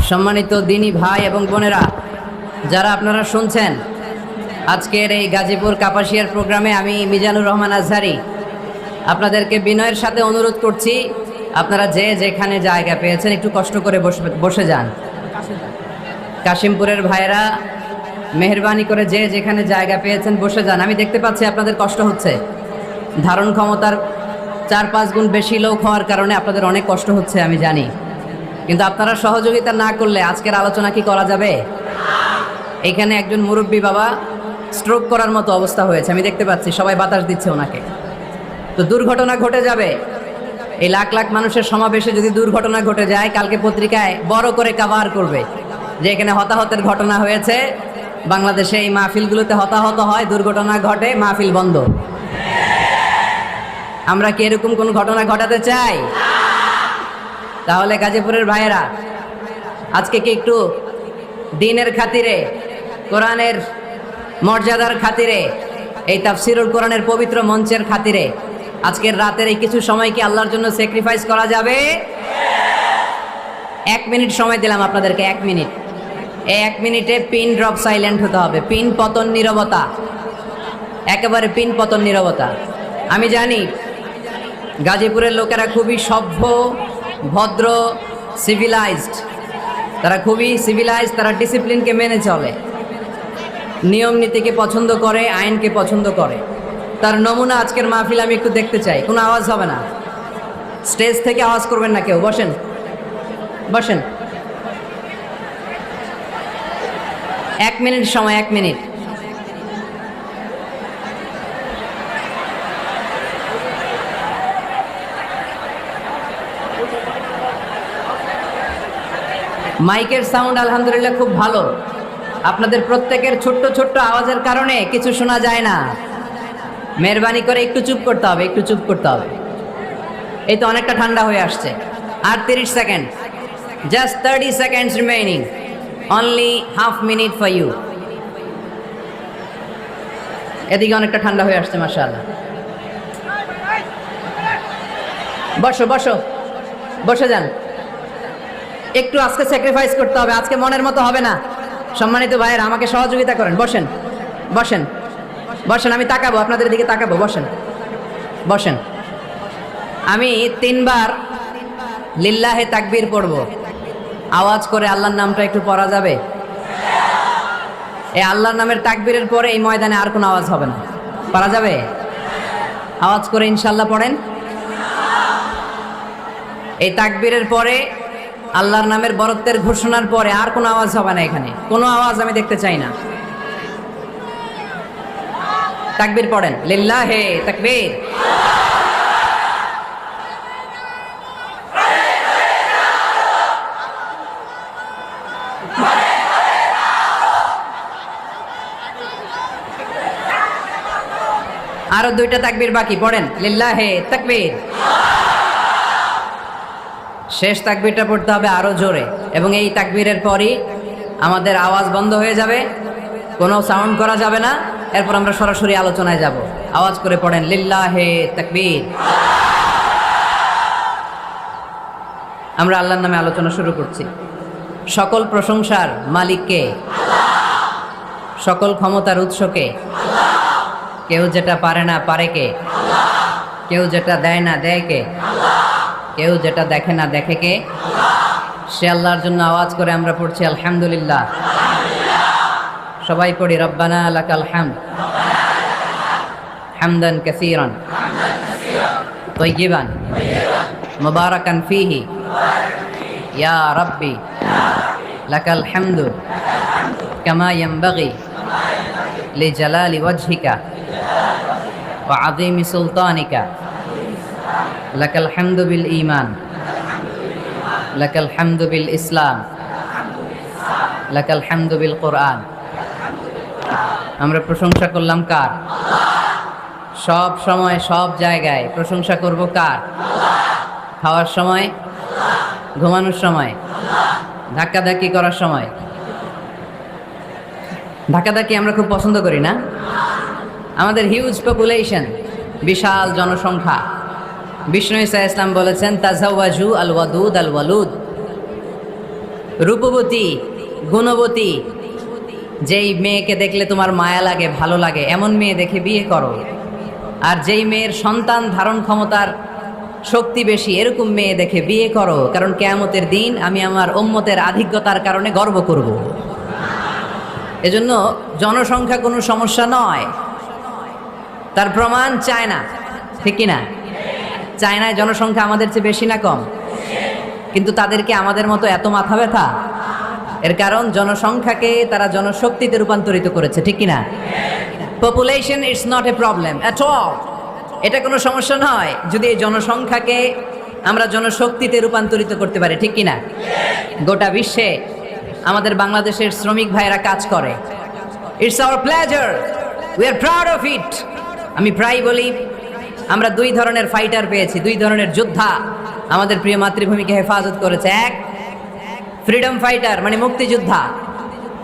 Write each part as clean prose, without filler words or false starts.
সম্মানিত দিনী ভাই এবং বোনেরা, যারা আপনারা শুনছেন আজকের এই গাজীপুর কাপাসিয়ার প্রোগ্রামে, আমি মিজানুর রহমান আজহারি আপনাদেরকে বিনয়ের সাথে অনুরোধ করছি, আপনারা যে যেখানে জায়গা পেয়েছেন একটু কষ্ট করে বসে যান। কাশিমপুরের ভাইয়েরা মেহরবানি করে যে যেখানে জায়গা পেয়েছেন বসে যান। আমি দেখতে পাচ্ছি আপনাদের কষ্ট হচ্ছে, ধারণ ক্ষমতার 4-5 গুণ বেশি লোক হওয়ার কারণে আপনাদের অনেক কষ্ট হচ্ছে, আমি জানি। কিন্তু আপনারা সহযোগিতা না করলে আজকের আলোচনা কি করা যাবে? এখানে একজন মুরব্বী বাবা স্ট্রোক করার মতো অবস্থা হয়েছে, আমি দেখতে পাচ্ছি, সবাই বাতাস দিচ্ছে ওনাকে। তো দুর্ঘটনা ঘটে যাবে। এই লাখ লাখ মানুষের সমাবেশে যদি দুর্ঘটনা ঘটে যায়, কালকে পত্রিকায় বড় করে কভার করবে যে এখানে হতাহতের ঘটনা হয়েছে। বাংলাদেশে এই মাহফিলগুলোতে হতাহত হয়, দুর্ঘটনা ঘটে, মাহফিল বন্ধ। আমরা কি এরকম কোন ঘটনা ঘটাতে চাই? তাহলে গাজীপুরের ভাইয়েরা, আজকে কি একটু দ্বীনের খাতিরে, কোরআনের মর্যাদার খাতিরে, এই তাফসিরুল কোরআনের পবিত্র মঞ্চের খাতিরে আজকের রাতের এই কিছু সময় কি আল্লাহর জন্য স্যাক্রিফাইস করা যাবে? 1 মিনিট সময় দিলাম আপনাদেরকে, 1 মিনিট। এই 1 মিনিটে পিন ড্রপ সাইলেন্ট হতে হবে, পিন পতন নীরবতা, একেবারে পিন পতন নীরবতা। আমি জানি গাজীপুরের লোকেরা খুবই সভ্য, ভদ্র, সিভিলাইজড। তারা খুবই সিভিলাইজড, তারা ডিসিপ্লিনকে মেনে চলে, নিয়ম নীতিকে পছন্দ করে, আইনকে পছন্দ করে। তার নমুনা আজকের মাহফিল আমি একটু দেখতে চাই। কোনো আওয়াজ হবে না, স্টেজ থেকে আওয়াজ করবেন না কেউ। বসেন বসেন। 1 মিনিট সময়, 1 মিনিট। মাইকের সাউন্ড আলহামদুলিল্লাহ খুব ভালো। আপনাদের প্রত্যেকের ছোট্ট ছোট্ট আওয়াজের কারণে কিছু শোনা যায় না। মেহরবানি করে একটু চুপ করতে হবে, একটু চুপ করতে হবে। এই তো অনেকটা ঠান্ডা হয়ে আসছে। আর 30 second, just 30 seconds remaining, only half minute for you. এদিকে অনেকটা ঠান্ডা হয়ে আসছে, মাশাআল্লাহ। বসো বসো, বসে যান। একটু আজকে স্যাক্রিফাইস করতে হবে, আজকে মনের মতো হবে না। সম্মানিত ভাইয়েরা, আমাকে সহযোগিতা করেন। বসেন বসেন বসেন, আমি তাকাবো, আপনাদের দিকে তাকাবো। বসেন বসেন। আমি 3 বার লিল্লাহে তাকবীর পড়ব। আওয়াজ করে আল্লাহর নামটা একটু পড়া যাবে? এই আল্লাহর নামের তাকবীরের পরে এই ময়দানে আর কোনো আওয়াজ হবে না, পারা যাবে? আওয়াজ করে ইনশাল্লাহ পড়েন। এই তাকবীরের পরে, আল্লাহর নামের বরত্বের ঘোষণার পরে আর কোনো আওয়াজ হবে না। এখানে কোনো আওয়াজ আমি দেখতে চাই না। তাকবীর পড়েন, লিল্লাহে তাকবীর। আরো 2টা তাকবীর বাকি, পড়েন লিল্লাহে তাকবীর। শেষ তাকবীরটা পড়তে হবে আরো জোরে, এবং এই তাকবীরের পরই আমাদের আওয়াজ বন্ধ হয়ে যাবে, কোনো সাউন্ড করা যাবে না। এরপর আমরা সরাসরি আলোচনায় যাব। আওয়াজ করে পড়েন লিল্লাহে তাকবীর। আমরা আল্লাহর নামে আলোচনা শুরু করছি। সকল প্রশংসার মালিককে, সকল ক্ষমতার উৎসকে। কেউ যেটা পারে না পারে কে? কেউ যেটা দেয় না দেয় কে? কেউ যেটা দেখে না দেখে কে? সে আল্লাহর জন্য আওয়াজ করে আমরা পড়ছি আলহামদুলিল্লাহ। সবাই পড়ি রব্বানা লাকাল হামদ হামদান কাসীরান তাইয়িবান মুবারাকান ফীহি ইয়া রাব্বি লাকাল হামদু কামা ইয়ানবাগি লিজালালি ওয়াজহিকা ওয়া আযীমি সুলতানিকা লাকাল হামদু বিল ঈমান লাকাল হামদু বিল ইসলাম লাকাল হামদু বিল কুরআন। আমরা প্রশংসা করলাম কার? সব সময় সব জায়গায় প্রশংসা করব কার? খাওয়ার সময়, ঘুমানোর সময়, ধাক্কাধাক্কি করার সময়। ধাক্কাধাক্কি আমরা খুব পছন্দ করি না? আমাদের হিউজ পপুলেশন, বিশাল জনসংখ্যা। বিষ্ণু ঈসা ইসলাম বলেছেন তাজাওয়াজু আল ওয়াদুদ আল ওয়ালুদ, রূপবতী, গুণবতী, যেই মেয়েকে দেখলে তোমার মায়া লাগে, ভালো লাগে, এমন মেয়ে দেখে বিয়ে করো। আর যেই মেয়ের সন্তান ধারণ ক্ষমতার শক্তি বেশি, এরকম মেয়ে দেখে বিয়ে করো। কারণ কিয়ামতের দিন আমি আমার উম্মতের আধিক্যতার কারণে গর্ব করব। এজন্য জনসংখ্যা কোনো সমস্যা নয়, তার প্রমাণ চায়না, ঠিক কিনা? চায়নায় জনসংখ্যা আমাদের চেয়ে বেশি না কম? কিন্তু তাদেরকে আমাদের মতো এত মাথা ব্যথা? এর কারণ জনসংখ্যাকে তারা জনশক্তিতে রূপান্তরিত করেছে, ঠিক কিনা? Population it's not a problem at all, এটা কোনো সমস্যা নয় যদি এই জনসংখ্যাকে আমরা জনশক্তিতে রূপান্তরিত করতে পারি, ঠিক কিনা? গোটা বিশ্বে আমাদের বাংলাদেশের শ্রমিক ভাইয়েরা কাজ করে। It's our pleasure, we are proud of it. আমি প্রায় বলি আমরা দুই ধরনের ফাইটার পেয়েছি, দুই ধরনের যোদ্ধা আমাদের প্রিয় মাতৃভূমিকে হেফাজত করেছে। এক, ফ্রিডম ফাইটার মানে মুক্তিযোদ্ধা,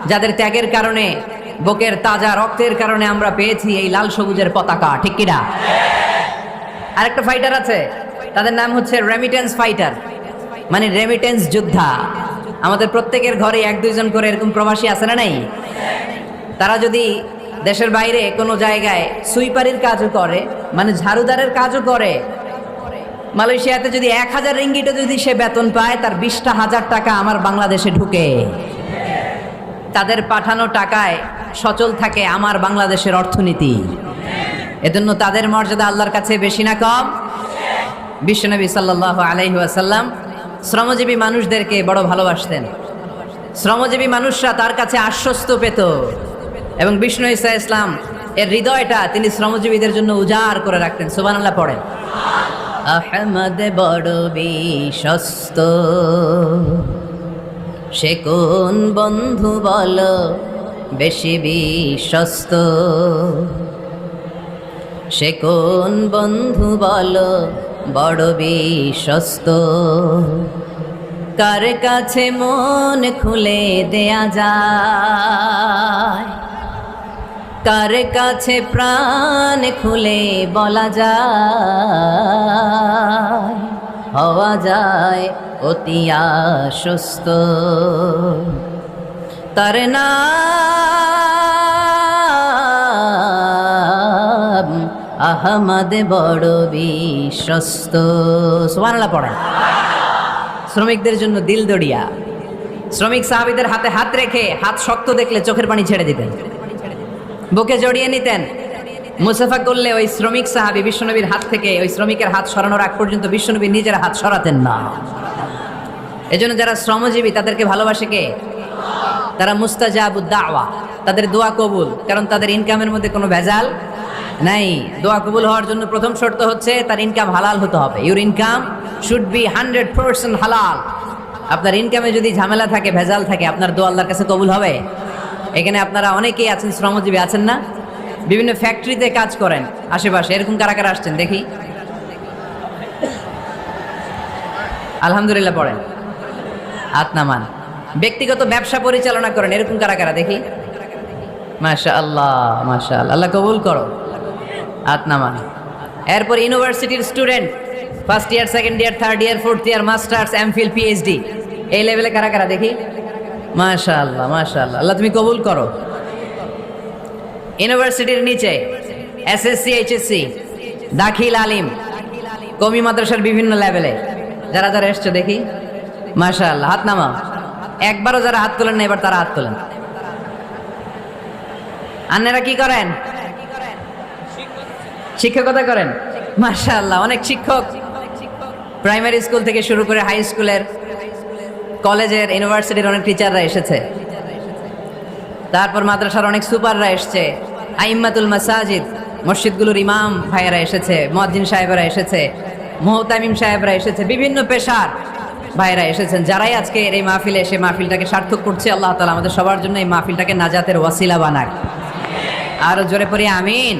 যাদের ত্যাগের কারণে, বুকের তাজা রক্তের কারণে আমরা পেয়েছি এই লাল সবুজের পতাকা, ঠিক কিনা? আরেকটা ফাইটার আছে, তাদের নাম হচ্ছে রেমিটেন্স ফাইটার, মানে রেমিটেন্স যোদ্ধা। আমাদের প্রত্যেকের ঘরে এক দুইজন করে এরকম প্রবাসী আছে না নাই? তারা যদি দেশের বাইরে কোনো জায়গায় সুইপারির কাজও করে, মানে ঝাড়ুদারের কাজও করে, মালয়েশিয়াতে যদি 1000 রিঙ্গিটও যদি সে বেতন পায়, তার 20,000 টাকা আমার বাংলাদেশে ঢুকে। তাদের পাঠানো টাকায় সচল থাকে আমার বাংলাদেশের অর্থনীতি। এজন্য তাদের মর্যাদা আল্লাহর কাছে বেশি না কম? বিশ্বনবী সাল্লাল্লাহু আলাইহি ওয়াসাল্লাম শ্রমজীবী মানুষদেরকে বড় ভালোবাসতেন। শ্রমজীবী মানুষরা তার কাছে আশ্বস্ত পেত, এবং বিষ্ণু ঈসা ইসলাম এর হৃদয়টা তিনি শ্রমজীবীদের জন্য উজাড় করে রাখতেন। সুবহানাল্লাহ পড়েন। আহমদ বড় বিশ্বস্ত, সে কোন বন্ধু বল বেশি বিশ্বস্ত, সে কোন বন্ধু বল বড় বিশ্বস্ত, কার কাছে মন খুলে দেয়া যায়, কার কাছে প্রাণ খুলে বলা যায়, হওয়া যায় অতি আশ্বস্ত। তার নাম আহমদ বড় বিশ্বস্ত। সুবহানাল্লাহ পড়েন। শ্রমিকদের জন্য দিল দড়িয়া। শ্রমিক সাহাবীদের হাতে হাত রেখে হাত শক্ত দেখলে চোখের পানি ছেড়ে দিতেন, বুকে জড়িয়ে নিতেন। মুসাফা করলে ওই শ্রমিক সাহাবী বিশ্বনবীর হাত থেকে ওই শ্রমিকের হাত সরানোর আগ পর্যন্ত বিশ্বনবী নিজের হাত সরাতেন না। এজন্য যারা শ্রমজীবী তাদেরকে ভালোবাসে কে? তারা মুস্তাজাবুদ দাওয়া, তাদের দোয়া কবুল, কারণ তাদের ইনকামের মধ্যে কোনো ভেজাল নাই। দোয়া কবুল হওয়ার জন্য প্রথম শর্ত হচ্ছে তার ইনকাম হালাল হতে হবে। ইউর ইনকাম শুড বি 100% হালাল। আপনার ইনকামে যদি ঝামেলা থাকে, ভেজাল থাকে, আপনার দোয়া আল্লাহর কাছে কবুল হবে? এখানে আপনারা অনেকেই আছেন শ্রমজীবী, আছেন না? বিভিন্ন ফ্যাক্টরিতে কাজ করেন আশেপাশে, এরকম কারা কারা আসছেন দেখি? আলহামদুলিল্লাহ পড়েন, হাত নামান। ব্যক্তিগত ব্যবসা পরিচালনা করেন, এরকম কারা কারা দেখি? মাশাআল্লাহ মাশাআল্লাহ, আল্লাহ কবুল করো, হাত নামান। এরপর ইউনিভার্সিটির student, first year, second year, third year, fourth year, masters, MPhil, PhD, এই লেভেলে কারা কারা দেখি? মাশাআল্লাহ মাশাআল্লাহ, আল্লাহ তুমি কবুল করো। ইউনিভার্সিটির নিচে এসএসসি, এইচএসসি, দাখিল, আলিম, কওমি মাদ্রাসার বিভিন্ন লেভেলে যারা যারা এসছে দেখি? মাশাআল্লাহ, হাত নামাও। একবারও যারা হাত তোলেন না, এবার তারা হাত তোলেন। আন্নারা কি করেন? শিক্ষকতা করেন। মাশাআল্লাহ, অনেক শিক্ষক প্রাইমারি স্কুল থেকে শুরু করে হাই স্কুলের, কলেজের, ইউনিভার্সিটির অনেক টিচাররা এসেছে। তারপর মাদ্রাসার অনেক সুপাররা এসছে, আইম্মাতুল মাসাজিদ, মসজিদগুলোর ইমাম ভাইয়েরা এসেছে, মুয়াজ্জিন সাহেবরা এসেছে, মুহতামিম সাহেবরা এসেছে, বিভিন্ন পেশার ভাইয়েরা এসেছেন। যারাই আজকে এই মাহফিলে এসে মাহফিলটাকে সার্থক করছে, আল্লাহ তাআলা আমাদের সবার জন্য এই মাহফিলটাকে নাজাতের ওয়াসিলা বানাক। আরো জোরে পড়ি আমিন।